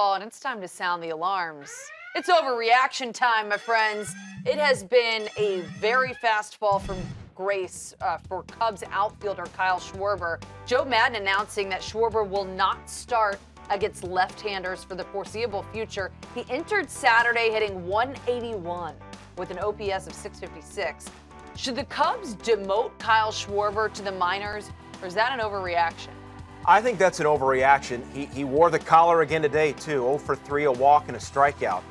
And it's time to sound the alarms. It's overreaction time, my friends. It has been a very fast fall from grace for Cubs outfielder Kyle Schwarber. Joe Maddon announcing that Schwarber will not start against left-handers for the foreseeable future. He entered Saturday hitting 181 with an OPS of 656. Should the Cubs demote Kyle Schwarber to the minors, or is that an overreaction? I think that's an overreaction. He wore the collar again today, too. 0 for 3, a walk and a strikeout.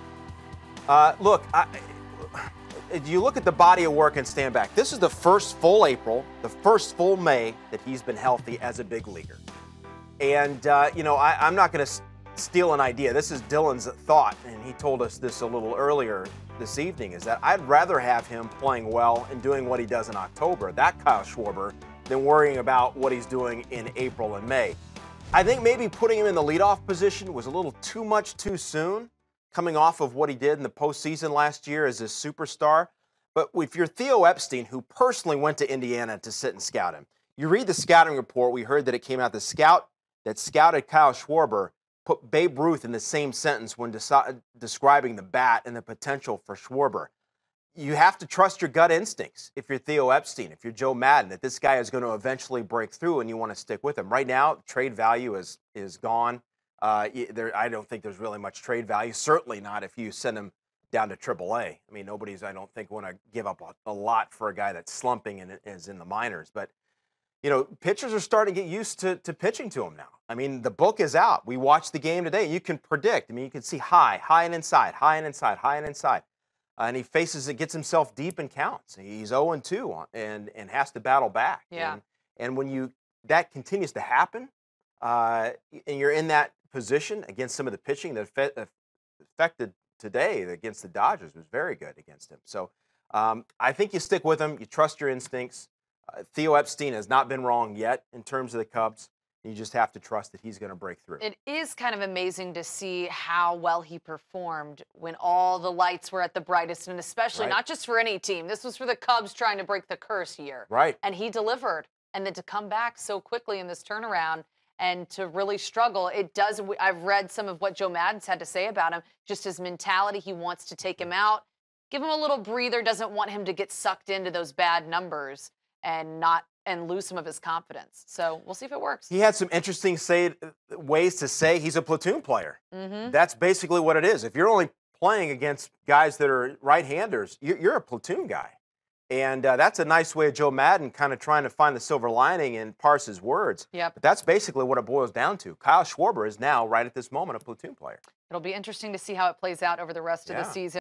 Look, you look at the body of work and stand back. This is the first full April, the first full May that he's been healthy as a big leaguer. And, I'm not going to steal an idea. This is Dylan's thought, and he told us this a little earlier this evening, is that I'd rather have him playing well and doing what he does in October, that Kyle Schwarber, than worrying about what he's doing in April and May. I think maybe putting him in the leadoff position was a little too much too soon, coming off of what he did in the postseason last year as a superstar. But if you're Theo Epstein, who personally went to Indiana to sit and scout him, you read the scouting report, we heard that it came out, the scout that scouted Kyle Schwarber put Babe Ruth in the same sentence when describing the bat and the potential for Schwarber. You have to trust your gut instincts if you're Theo Epstein, if you're Joe Maddon, that this guy is going to eventually break through and you want to stick with him. Right now, trade value is gone. I don't think there's really much trade value, certainly not if you send him down to AAA. I mean, nobody's, I don't think, want to give up a lot for a guy that's slumping and is in the minors. But, pitchers are starting to get used to pitching to him now. I mean, the book is out. We watched the game today. You can predict. I mean, you can see high and inside, high and inside, high and inside. And he faces it, gets himself deep and counts. He's 0-2 and has to battle back. Yeah. And when that continues to happen, and you're in that position against some of the pitching that affected today against the Dodgers was very good against him. So I think you stick with him. You trust your instincts. Theo Epstein has not been wrong yet in terms of the Cubs. You just have to trust that he's going to break through. It is kind of amazing to see how well he performed when all the lights were at the brightest, and especially not just for any team. This was for the Cubs trying to break the curse here. Right. And he delivered. And then to come back so quickly in this turnaround and to really struggle, it does. I've read some of what Joe Maddon's had to say about him, just his mentality. He wants to take him out, give him a little breather, doesn't want him to get sucked into those bad numbers and lose some of his confidence. So we'll see if it works. He had some interesting ways to say he's a platoon player. Mm-hmm. That's basically what it is. If you're only playing against guys that are right-handers, you're a platoon guy. And that's a nice way of Joe Maddon kind of trying to find the silver lining and parse his words. Yep. But that's basically what it boils down to. Kyle Schwarber is now, right at this moment, a platoon player. It'll be interesting to see how it plays out over the rest of the season.